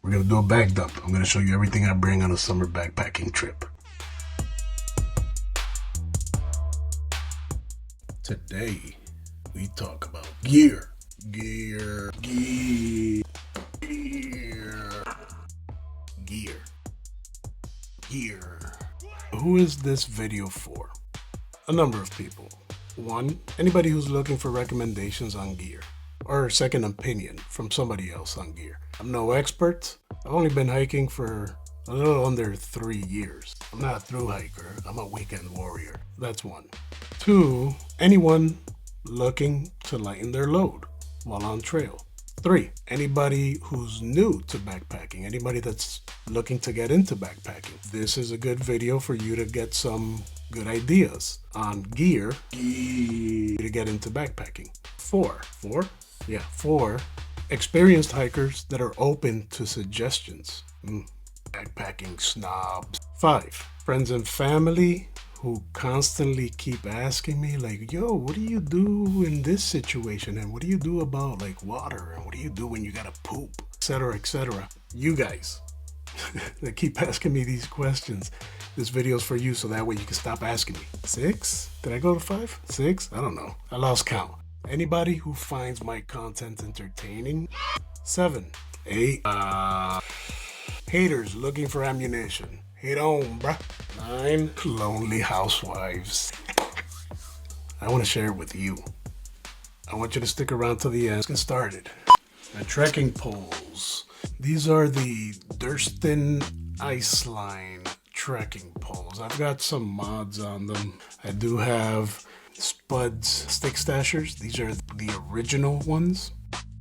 We're gonna do a bag dump. I'm gonna show you everything I bring on a summer backpacking trip. Today, we talk about gear. Gear. Who is this video for? A number of people. One, anybody who's looking for recommendations on gear, or a second opinion from somebody else on gear. I'm no expert. I've only been hiking for a little under 3 years. I'm not a thru hiker. I'm a weekend warrior. That's one. Two, anyone looking to lighten their load while on trail. Three, anybody who's new to backpacking, anybody that's looking to get into backpacking. This is a good video for you to get some good ideas on gear to get into backpacking. Four, experienced hikers that are open to suggestions. Backpacking snobs. 5, friends and family who constantly keep asking me like, yo, what do you do in this situation? And what do you do about like water? And what do you do when you gotta poop? Etc., etc. You guys that keep asking me these questions, this video's for you, so that way you can stop asking me. 6? Did I go to 5? 6? I don't know. I lost count. Anybody who finds my content entertaining. 7, 8, haters looking for ammunition. Hate on, bruh. 9, lonely housewives. I want to share it with you. I want you to stick around till the end. Let's get started. My trekking poles. These are the Durston Iceline trekking poles. I've got some mods on them. I do have Spuds stick stashers. These are the original ones.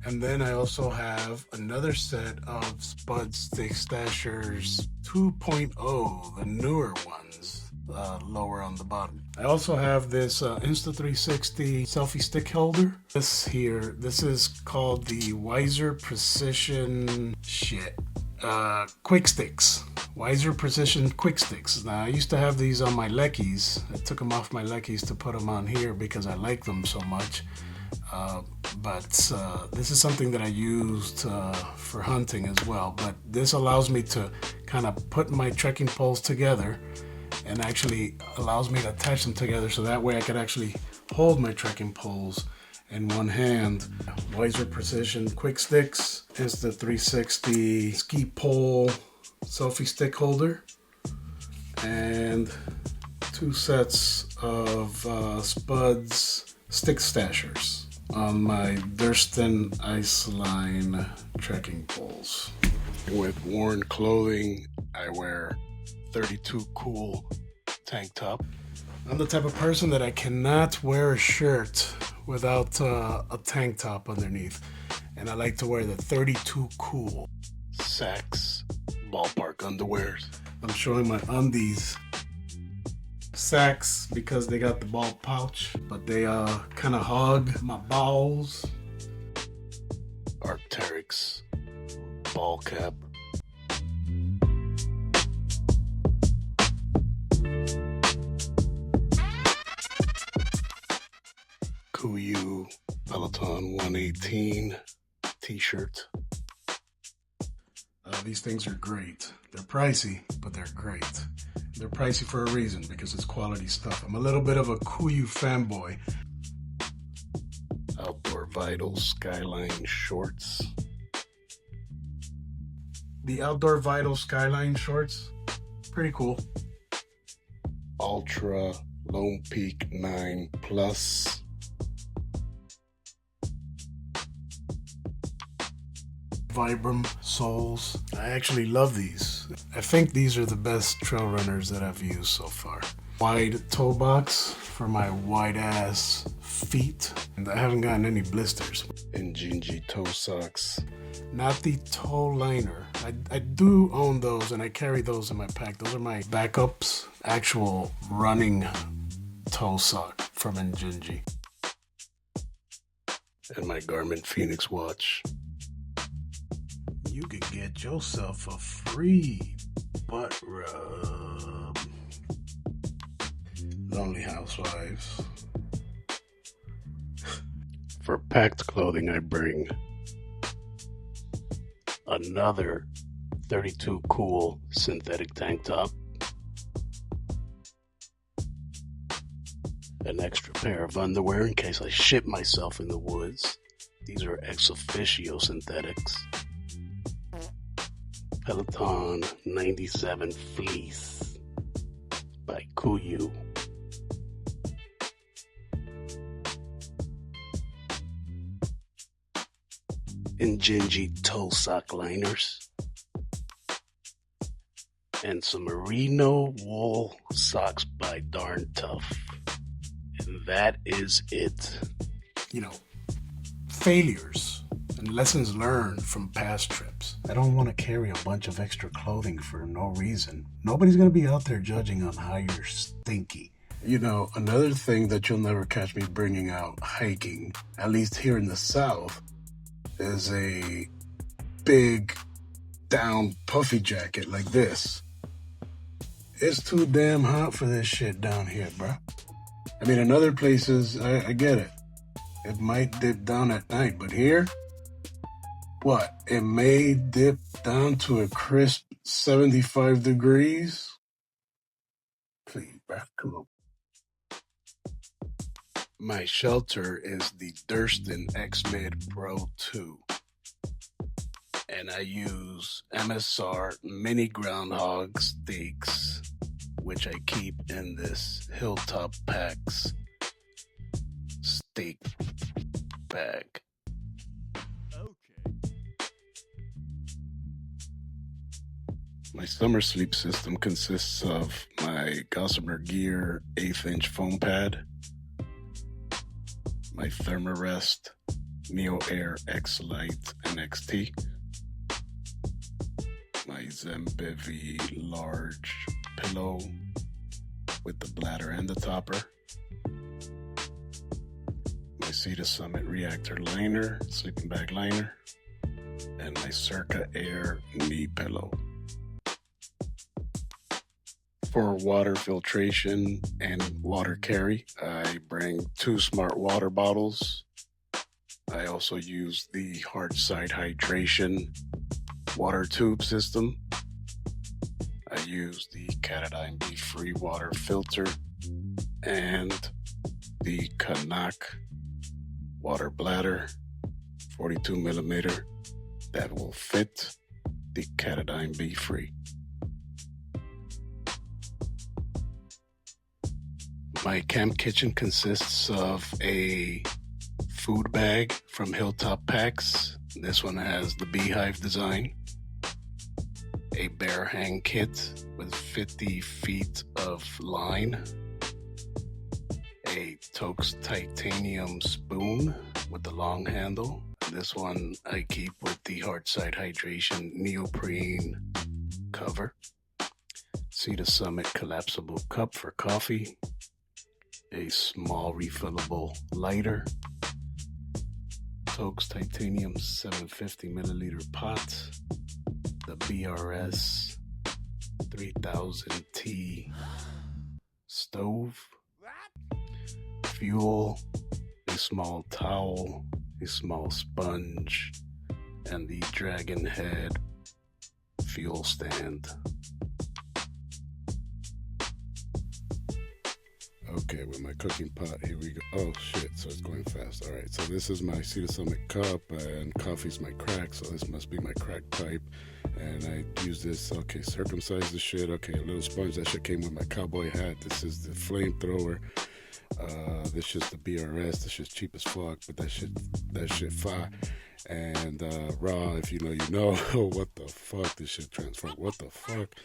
And then I also have another set of Spud stick stashers 2.0, the newer ones, lower on the bottom. I also have this Insta360 selfie stick holder. This is called the Wiser Precision Quick Sticks. Wiser Precision Quick Sticks. Now, I used to have these on my Leckies. I took them off my Leckies to put them on here because I like them so much. But this is something that I used for hunting as well. But this allows me to kind of put my trekking poles together and actually allows me to attach them together so that way I could actually hold my trekking poles in one hand. Wiser Precision Quick Sticks is the 360 ski pole selfie stick holder, and 2 sets of Spuds stick stashers on my Durston Iceline trekking poles. With worn clothing, I wear 32 Cool tank top. I'm the type of person that I cannot wear a shirt without a tank top underneath, and I like to wear the 32 Cool Sax ballpark underwears. I'm showing my undies. Sax because they got the ball pouch, but they kind of hug my balls. Arc'teryx ball cap. Kuiu Peloton 118 t-shirt. These things are great. They're pricey, but they're great. They're pricey for a reason, because it's quality stuff. I'm a little bit of a Kuiu fanboy. Outdoor Vital Skyline shorts. The Outdoor Vital Skyline shorts, pretty cool. Ultra Lone Peak 9 Plus. Vibram soles. I actually love these. I think these are the best trail runners that I've used so far. Wide toe box for my wide ass feet, and I haven't gotten any blisters. And Gingy toe socks. Not the toe liner. I do own those, and I carry those in my pack. Those are my backups. Actual running toe sock from Gingy. And my Garmin Phoenix watch. You could get yourself a free butt rub. Lonely housewives. For packed clothing, I bring another 32 cool synthetic tank top, an extra pair of underwear in case I shit myself in the woods. These are ex officio synthetics. Peloton 97 fleece by Kuyu. Injinji toe sock liners. And some merino wool socks by Darn Tough. And that is it. You know, failures and lessons learned from past trips. I don't want to carry a bunch of extra clothing for no reason. Nobody's going to be out there judging on how you're stinky. You know, another thing that you'll never catch me bringing out hiking, at least here in the South, is a big down puffy jacket like this. It's too damn hot for this shit down here, bro. I mean, in other places, I get it. It might dip down at night, but here, what? It may dip down to a crisp 75 degrees? Please, bro, come on. My shelter is the Durston X-Mid Pro 2. And I use MSR mini groundhog steaks, which I keep in this Hilltop Packs steak bag. Okay. My summer sleep system consists of my Gossamer Gear 1/8" foam pad, my Thermarest Neo Air X Lite and XT, my Zembivy large pillow with the bladder and the topper, my Sea to Summit Reactor liner, sleeping bag liner, and my Circa Air knee pillow. For water filtration and water carry, I bring 2 smart water bottles. I also use the hard side hydration water tube system. I use the Catadine B free water filter and the Kanak water bladder 42 millimeter that will fit the Catadine B free. My camp kitchen consists of a food bag from Hilltop Packs. This one has the beehive design. A bear hang kit with 50 feet of line. A Toaks titanium spoon with the long handle. This one I keep with the hard side hydration neoprene cover. Sea to Summit collapsible cup for coffee. A small refillable lighter, Toaks titanium 750 milliliter pot, the BRS 3000T stove, fuel, a small towel, a small sponge, and the Dragon Head fuel stand. Okay, with my cooking pot, here we go. Oh shit, so it's going fast. Alright, so this is my Sea to Summit cup, and coffee's my crack, so this must be my crack pipe. And I use this, okay, circumcise the shit. Okay, a little sponge, that shit came with my cowboy hat. This is the flamethrower. This shit's the BRS, this shit's cheap as fuck, but that shit fire. And raw, if you know, you know. What the fuck, this shit transform, what the fuck.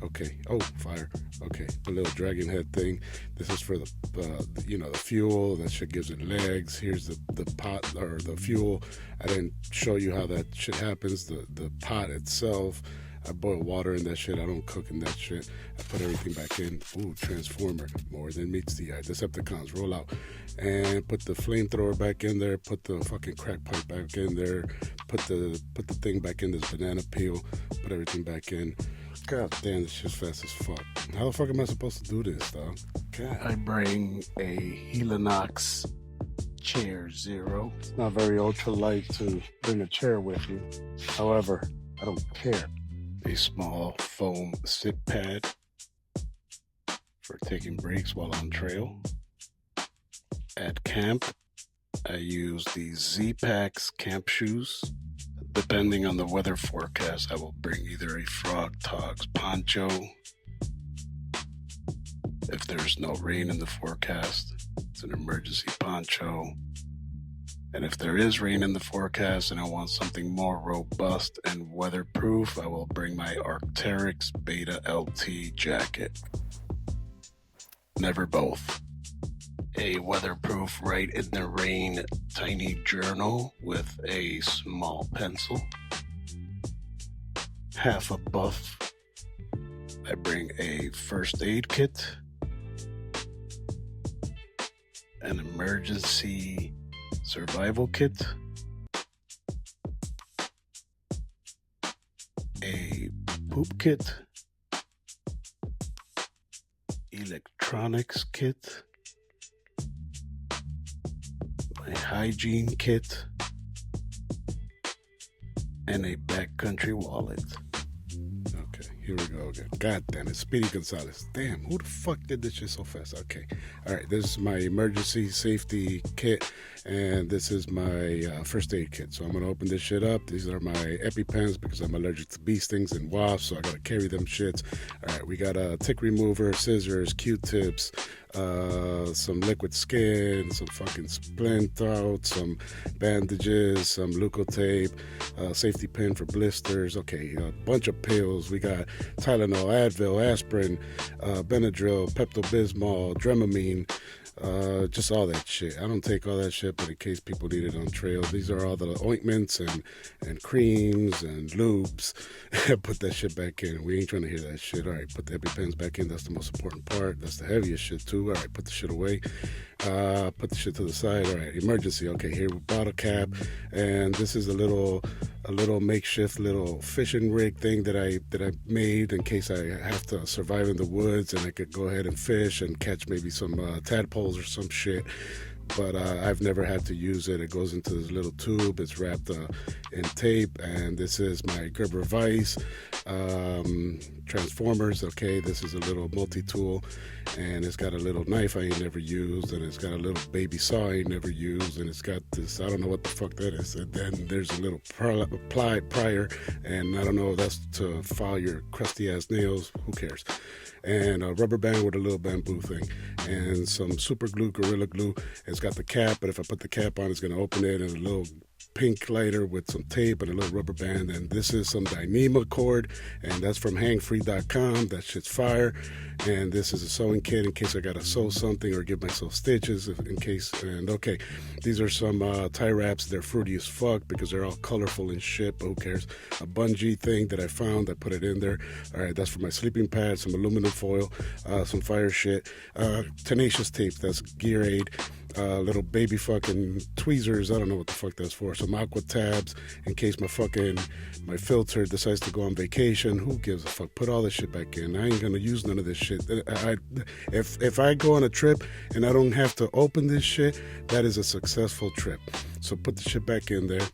Okay, oh, fire. Okay, the little dragon head thing. This is for the the fuel. That shit gives it legs. Here's the pot, or the fuel. I didn't show you how that shit happens. The pot itself, I boil water in that shit. I don't cook in that shit. I put everything back in. Ooh, transformer, more than meets the eye. Decepticons, roll out. And put the flamethrower back in there. Put the fucking crack pipe back in there. Put the thing back in, this banana peel. Put everything back in. God damn, this shit's fast as fuck. How the fuck am I supposed to do this, dog? God. I bring a Helinox Chair Zero. It's not very ultralight to bring a chair with you. However, I don't care. a small foam sit pad for taking breaks while on trail. At camp, I use the Z-Packs camp shoes. Depending on the weather forecast, I will bring either a Frog Togs poncho. If there's no rain in the forecast, it's an emergency poncho. And if there is rain in the forecast and I want something more robust and weatherproof, I will bring my Arc'teryx Beta LT jacket. Never both. A weatherproof write in the rain tiny journal with a small pencil. Half a buff. I bring a first aid kit, an emergency survival kit, a poop kit, electronics kit, my hygiene kit, and a backcountry wallet. Okay, here we go again. God damn it, Speedy Gonzalez. Damn, who the fuck did this shit so fast? Okay, all right, this is my emergency safety kit, and this is my first aid kit. So I'm gonna open this shit up. These are my EpiPens because I'm allergic to bee stings and wasps, so I gotta carry them shits. All right, we got a tick remover, scissors, Q-tips, some liquid skin, some fucking splint out, some bandages, some leukotape, safety pin for blisters. Okay, a bunch of pills. We got Tylenol, Advil, aspirin, Benadryl, Pepto-Bismol, Dramamine, just all that shit. I don't take all that shit, but in case people need it on trail, these are all the ointments and creams and lubes. Put that shit back in. We ain't trying to hear that shit. All right, put the EpiPens back in. That's the most important part. That's the heaviest shit too. All right, put the shit away. Put the shit to the side. All right, emergency. Okay, here, bottle cap, and this is a little makeshift little fishing rig thing that I made in case I have to survive in the woods, and I could go ahead and fish and catch maybe some tadpoles or some shit. But I've never had to use it. It goes into this little tube. It's wrapped in tape, and this is my Gerber vise transformers. Okay, this is a little multi-tool, and it's got a little knife I ain't never used, and it's got a little baby saw I ain't never used, and it's got this, I don't know what the fuck that is. And then there's a little plier, and I don't know if that's to file your crusty ass nails. Who cares? And a rubber band with a little bamboo thing, and some super glue, Gorilla Glue. It's got the cap, but if I put the cap on, it's going to open it, and a little pink lighter with some tape and a little rubber band. And this is some Dyneema cord, and that's from hangfree.com. That shit's fire. And this is a sewing kit in case I gotta sew something or give myself stitches in case. And okay, these are some tie wraps. They're fruity as fuck because they're all colorful and shit, but who cares? A bungee thing that I found, I put it in there. All right, that's for my sleeping pad, some aluminum foil, some fire shit, tenacious tape, that's gear aid, little baby fucking tweezers, I don't know what the fuck that's for, some aqua tabs in case my filter decides to go on vacation. Who gives a fuck? Put all this shit back in. I ain't gonna use none of this shit. If I go on a trip and I don't have to open this shit, that is a successful trip. So put the shit back in there,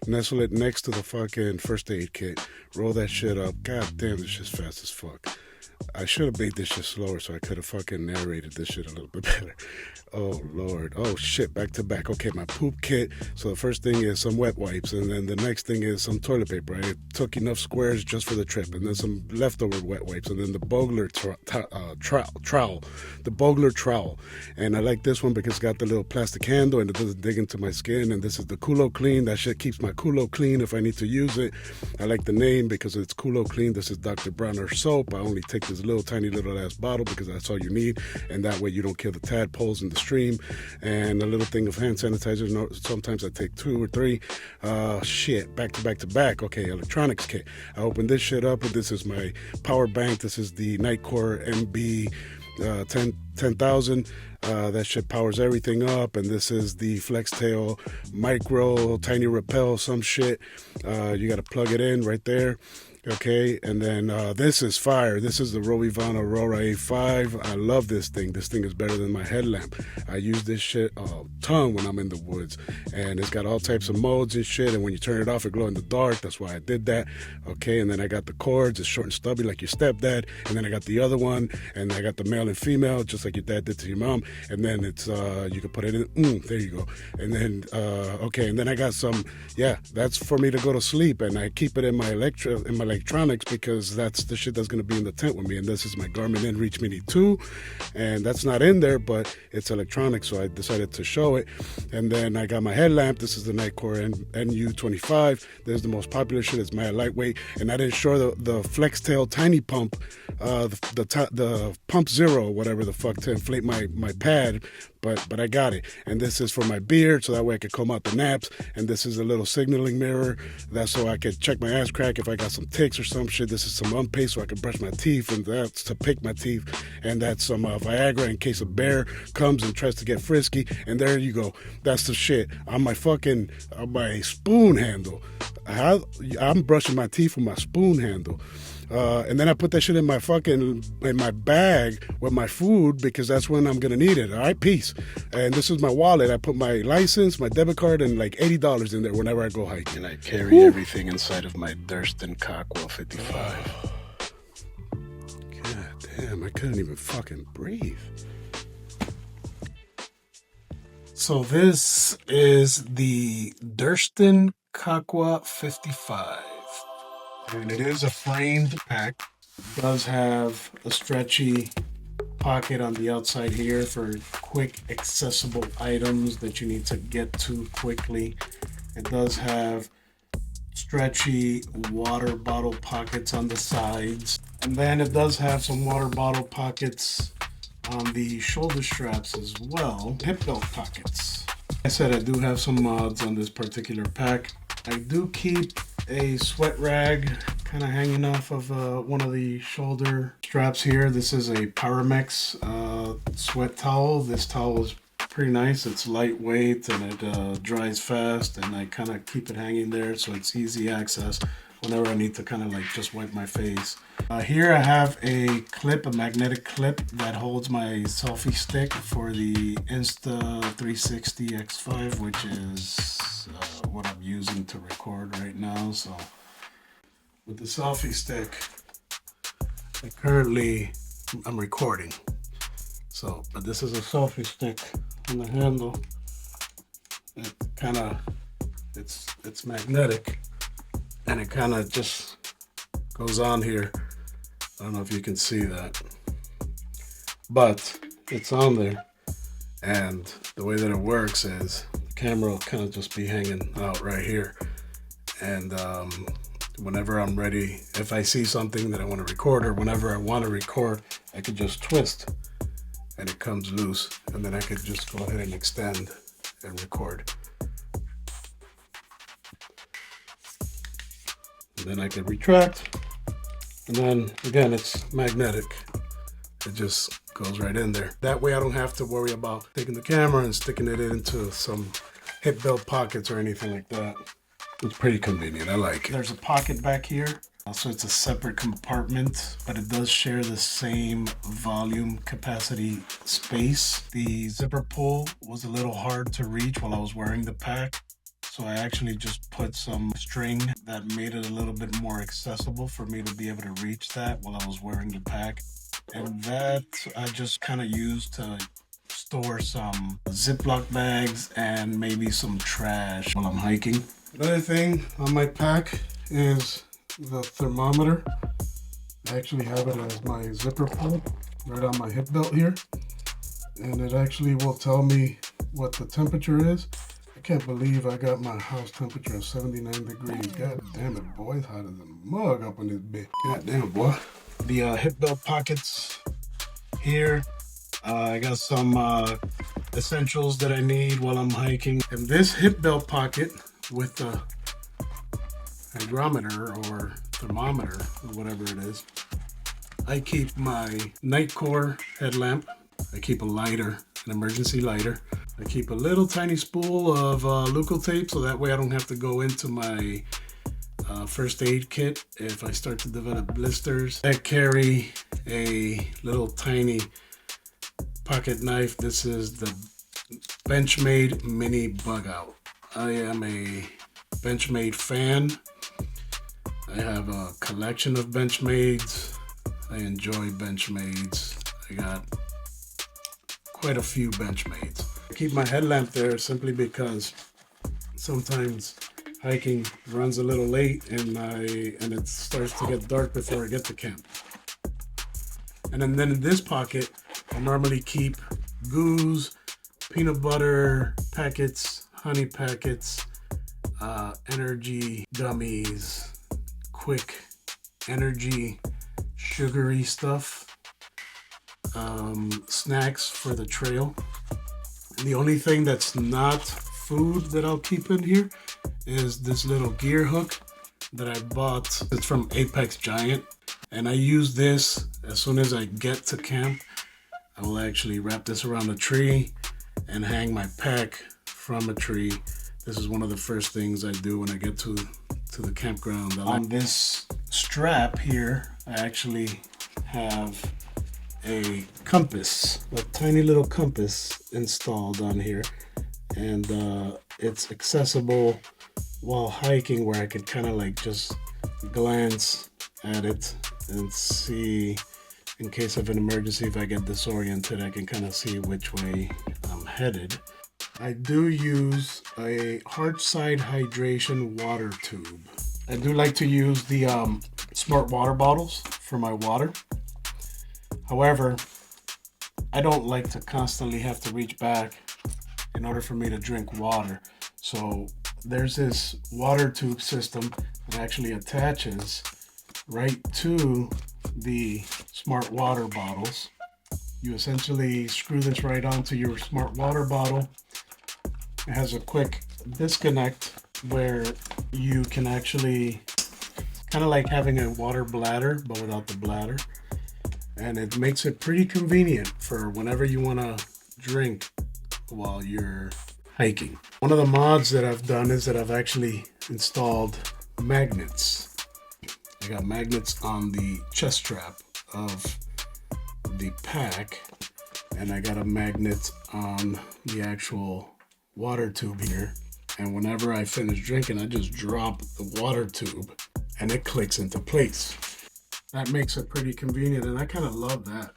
nestle it next to the fucking first aid kit, roll that shit up. God damn, this shit's fast as fuck. I should have made this shit slower so I could have fucking narrated this shit a little bit better. Oh, Lord. Oh, shit. Back to back. Okay, my poop kit. So the first thing is some wet wipes, and then the next thing is some toilet paper. I took enough squares just for the trip, and then some leftover wet wipes, and then the Bogler trowel. The Bogler trowel. And I like this one because it's got the little plastic handle, and it doesn't dig into my skin. And this is the Culo Clean. That shit keeps my Culo clean if I need to use it. I like the name because it's Culo Clean. This is Dr. Bronner soap. I only take this little tiny little ass bottle because that's all you need, and that way you don't kill the tadpoles in the stream. And a little thing of hand sanitizer. No, sometimes I take 2 or 3. Shit, back to back to back. Okay, electronics kit. I opened this shit up, and this is my power bank. This is the Nightcore MB 10,000. That shit powers everything up. And this is the FlexTail Micro Tiny Repel some shit. You got to plug it in right there. Okay, and then this is fire. This is the Rovivon Aurora A5. I love this thing. This thing is better than my headlamp. I use this shit a ton when I'm in the woods, and it's got all types of modes and shit, and when you turn it off, it glows in the dark. That's why I did that. Okay, and then I got the cords. It's short and stubby like your stepdad, and then I got the other one, and I got the male and female, just like your dad did to your mom, and then it's, you can put it in, there you go. And then, okay, and then I got some, yeah, that's for me to go to sleep, and I keep it in my electronics because that's the shit that's going to be in the tent with me. And this is my Garmin InReach Mini 2, and that's not in there, but it's electronic, so I decided to show it. And then I got my headlamp. This is the Nightcore NU25. This is the most popular shit. It's mad lightweight, and I didn't show the FlexTail tiny pump, the Pump Zero, whatever the fuck, to inflate my pad. But I got it. And this is for my beard, so that way I could comb out the naps. And this is a little signaling mirror. That's so I could check my ass crack if I got some ticks or some shit. This is some unpaste so I can brush my teeth, and that's to pick my teeth. And that's some Viagra in case a bear comes and tries to get frisky. And there you go. That's the shit. On my spoon handle. I'm brushing my teeth with my spoon handle. And then I put that shit in my bag with my food, because that's when I'm gonna need it. All right, peace. And this is my wallet. I put my license, my debit card, and like $80 in there whenever I go hiking. And I carry everything inside of my Durston Cockwell 55. God damn, I couldn't even fucking breathe. So this is the Durston Cockwell 55. And it is a framed pack. It does have a stretchy pocket on the outside here for quick accessible items that you need to get to quickly. It does have stretchy water bottle pockets on the sides. And then it does have some water bottle pockets on the shoulder straps as well. Hip belt pockets. Like I said, I do have some mods on this particular pack. I do keep a sweat rag kind of hanging off of one of the shoulder straps here. This is a Pyramex sweat towel. This towel is pretty nice. It's lightweight and it dries fast, and I kind of keep it hanging there so it's easy access whenever I need to kind of like just wipe my face. Here I have a clip, a magnetic clip that holds my selfie stick for the Insta360 X5, which is what I'm using to record right now. So with the selfie stick, I'm recording. So, but this is a selfie stick on the handle. It kind of, it's magnetic, and it kind of just goes on here. I don't know if you can see that, but it's on there. And the way that it works is the camera will kind of just be hanging out right here. And whenever I'm ready, if I see something that I want to record, or whenever I want to record, I could just twist and it comes loose. And then I could just go ahead and extend and record. And then I can retract. And then again, it's magnetic. It just goes right in there. That way I don't have to worry about taking the camera and sticking it into some hip belt pockets or anything like that. It's pretty convenient. I like it. There's a pocket back here. So it's a separate compartment, but it does share the same volume capacity space. The zipper pull was a little hard to reach while I was wearing the pack. So I actually just put some string that made it a little bit more accessible for me to be able to reach that while I was wearing the pack. And that I just kind of used to store some Ziploc bags and maybe some trash while I'm hiking. Another thing on my pack is the thermometer. I actually have it as my zipper pull right on my hip belt here. And it actually will tell me what the temperature is. I can't believe I got my house temperature of 79 degrees. God damn it, boy. It's hot as a mug up in this bitch. God damn it, boy. The hip belt pockets here. I got some essentials that I need while I'm hiking. And this hip belt pocket with the hygrometer or thermometer or whatever it is, I keep my Nightcore headlamp. I keep a lighter, an emergency lighter. I keep a little tiny spool of Leuco tape so that way I don't have to go into my first aid kit if I start to develop blisters. I carry a little tiny pocket knife. This is the Benchmade Mini Bug Out. I am a Benchmade fan. I have a collection of Benchmades. I enjoy Benchmades. I got quite a few Benchmades. I keep my headlamp there simply because sometimes hiking runs a little late and it starts to get dark before I get to camp. And then in this pocket, I normally keep goos, peanut butter packets, honey packets, energy gummies, quick energy, sugary stuff, snacks for the trail. And the only thing that's not food that I'll keep in here is this little gear hook that I bought. It's from Apex Giant, and I use this as soon as I get to camp. I will actually wrap this around a tree and hang my pack from a tree. This is one of the first things I do when I get to the campground. On this strap here, I actually have a compass, a tiny little compass installed on here, and it's accessible while hiking, where I could kind of like just glance at it and see, in case of an emergency, if I get disoriented, I can kind of see which way I'm headed. I do use a hard side hydration water tube. I do like to use the smart water bottles for my water. However, I don't like to constantly have to reach back in order for me to drink water. So there's this water tube system that actually attaches right to the smart water bottles. You essentially screw this right onto your smart water bottle. It has a quick disconnect where you can actually, kind of like having a water bladder, but without the bladder. And it makes it pretty convenient for whenever you want to drink while you're hiking. One of the mods that I've done is that I've actually installed magnets. I got magnets on the chest strap of the pack, and I got a magnet on the actual water tube here. And whenever I finish drinking, I just drop the water tube and it clicks into place. That makes it pretty convenient, and I kind of love that.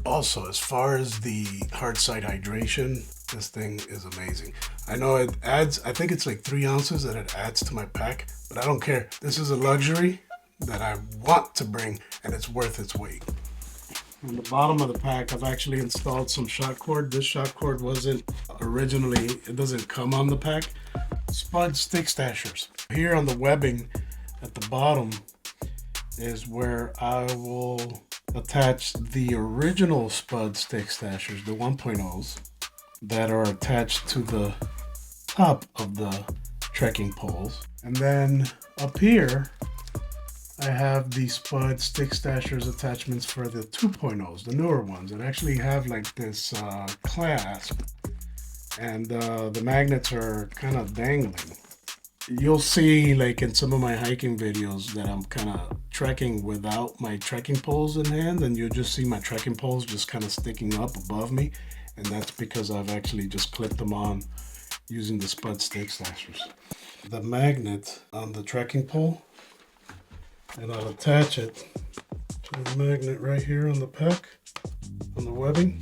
Also, as far as the hard side hydration, this thing is amazing. I know it adds, I think it's like 3 ounces that it adds to my pack, but I don't care. This is a luxury that I want to bring, and it's worth its weight. On the bottom of the pack, I've actually installed some shot cord. This shot cord wasn't originally, it doesn't come on the pack. Spud stick stashers. Here on the webbing at the bottom is where I will attach the original Spud stick stashers, the 1.0s, that are attached to the top of the trekking poles. And then up here, I have the Spud stick stashers attachments for the 2.0s, the newer ones, that actually have like this clasp, and the magnets are kind of dangling. You'll see, like in some of my hiking videos, that I'm kind of trekking without my trekking poles in hand, and you'll just see my trekking poles just kind of sticking up above me, and that's because I've actually just clipped them on using the Spud stick stashers. The magnet on the trekking pole, and I'll attach it to the magnet right here on the pack, on the webbing.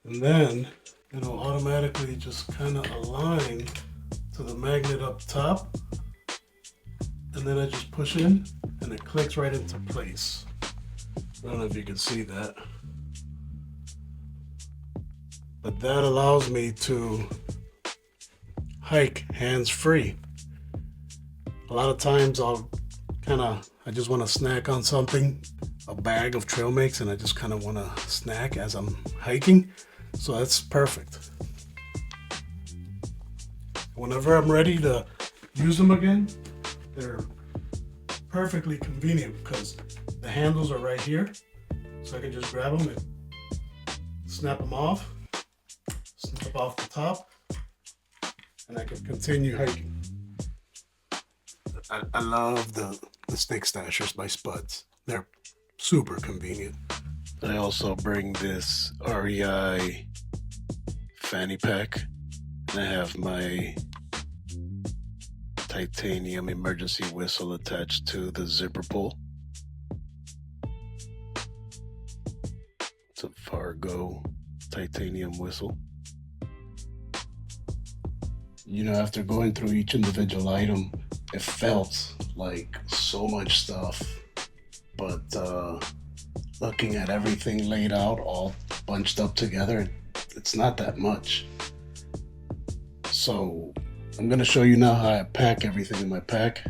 And then it'll automatically just kind of align to the magnet up top. And then I just push in and it clicks right into place. I don't know if you can see that. But that allows me to hike hands-free. A lot of times I just want to snack on something, a bag of trail mix, and I just kind of want to snack as I'm hiking. So that's perfect. Whenever I'm ready to use them again, they're perfectly convenient because the handles are right here. So I can just grab them and snap them off the top, and I can continue hiking. I love the stick stashers by Spuds. They're super convenient. I also bring this REI fanny pack, and I have my titanium emergency whistle attached to the zipper pull. It's a Fargo titanium whistle. You know, after going through each individual item, it felt like so much stuff, but looking at everything laid out all bunched up together, it's not that much. So I'm going to show you now how I pack everything in my pack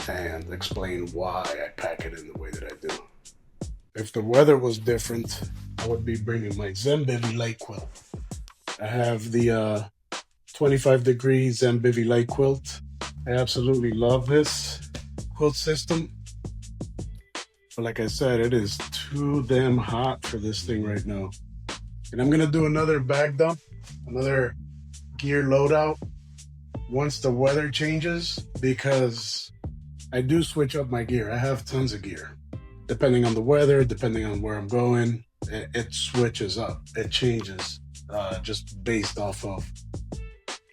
and explain why I pack it in the way that I do. If the weather was different, I would be bringing my Zembivy light quilt. I have the 25 degree Zembivy light quilt. I absolutely love this quilt system. But like I said, it is too damn hot for this thing right now. And I'm gonna do another bag dump, another gear loadout once the weather changes, because I do switch up my gear. I have tons of gear. Depending on the weather, depending on where I'm going, it switches up. It changes just based off of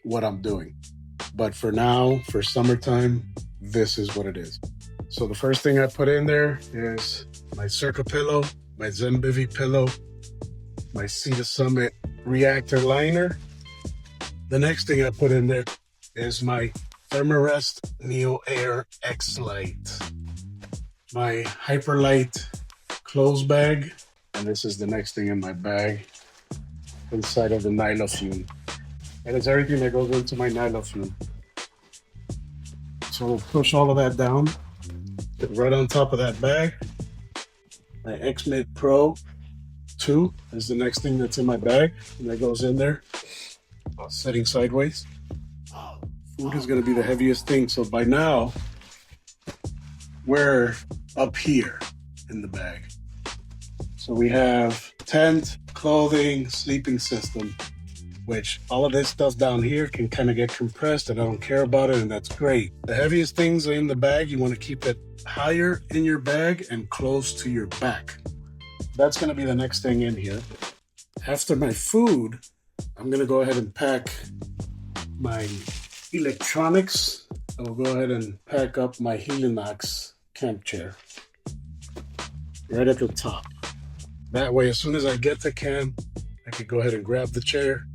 what I'm doing. But for now, for summertime, this is what it is. So the first thing I put in there is my Circa pillow, my Zembivy pillow, my Sea to Summit reactor liner. The next thing I put in there is my Thermarest Neo Air X Lite, my Hyperlight clothes bag, and this is the next thing in my bag inside of the Nylofume. That is everything that goes into my Nylofume. So we'll push all of that down, right on top of that bag. My X-Mid Pro 2 is the next thing that's in my bag, and that goes in there, sitting sideways. Food is going to be the heaviest thing, so by now, we're up here in the bag. So we have tent, clothing, sleeping system, which all of this stuff down here can kind of get compressed and I don't care about it, and that's great. The heaviest things in the bag, you want to keep it higher in your bag and close to your back. That's going to be the next thing in here. After my food, I'm going to go ahead and pack my electronics. I will go ahead and pack up my Helinox camp chair right at the top. That way, as soon as I get to camp, I can go ahead and grab the chair,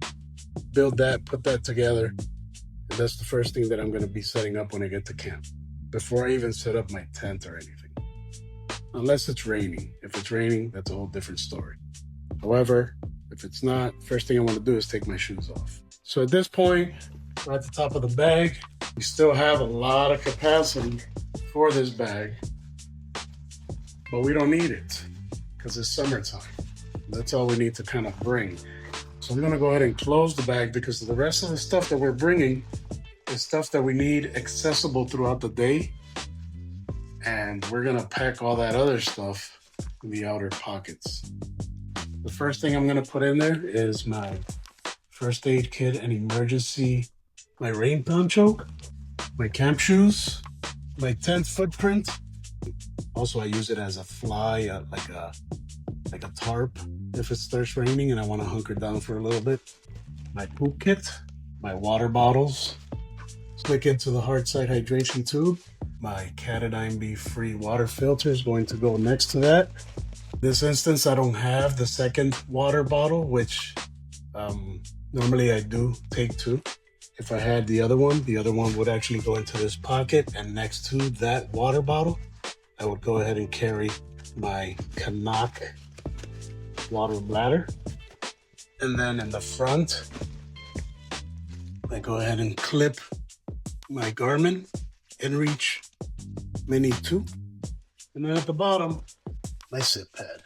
build that, put that together, and that's the first thing that I'm going to be setting up when I get to camp, before I even set up my tent or anything. Unless it's raining. If it's raining, that's a whole different story. However, if it's not, first thing I want to do is take my shoes off. So at this point, we're at the top of the bag. We still have a lot of capacity for this bag, but we don't need it because it's summertime. That's all we need to kind of bring. So I'm going to go ahead and close the bag, because the rest of the stuff that we're bringing is stuff that we need accessible throughout the day. And we're going to pack all that other stuff in the outer pockets. The first thing I'm going to put in there is my first aid kit and emergency, my rain poncho, my camp shoes, my tent footprint. Also, I use it as a fly, like a tarp if it starts raining and I want to hunker down for a little bit. My poop kit, my water bottles, stick into the hard side hydration tube. My Catadine B free water filter is going to go next to that. This instance, I don't have the second water bottle, which normally I do take two. If I had the other one would actually go into this pocket, and next to that water bottle, I would go ahead and carry my Canuck water bladder. And then in the front, I go ahead and clip my Garmin InReach Mini 2. And then at the bottom, my sit pad.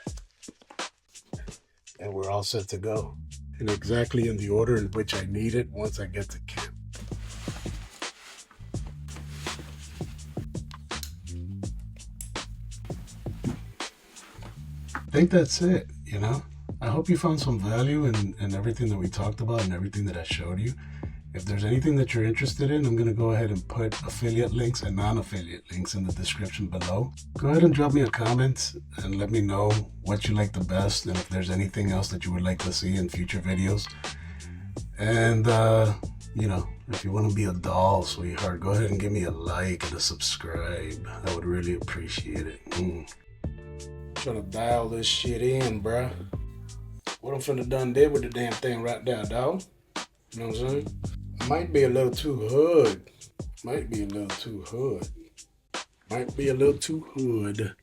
And we're all set to go. And exactly in the order in which I need it once I get to camp. I think that's it, you know? I hope you found some value in everything that we talked about and everything that I showed you. If there's anything that you're interested in, I'm going to go ahead and put affiliate links and non-affiliate links in the description below. Go ahead and drop me a comment and let me know what you like the best and if there's anything else that you would like to see in future videos. And, you know, if you want to be a doll, sweetheart, go ahead and give me a like and a subscribe. I would really appreciate it. Trying to dial this shit in, bruh. What I'm finna done did with the damn thing right there, dog. You know what I'm saying? Might be a little too hood. Might be a little too hood.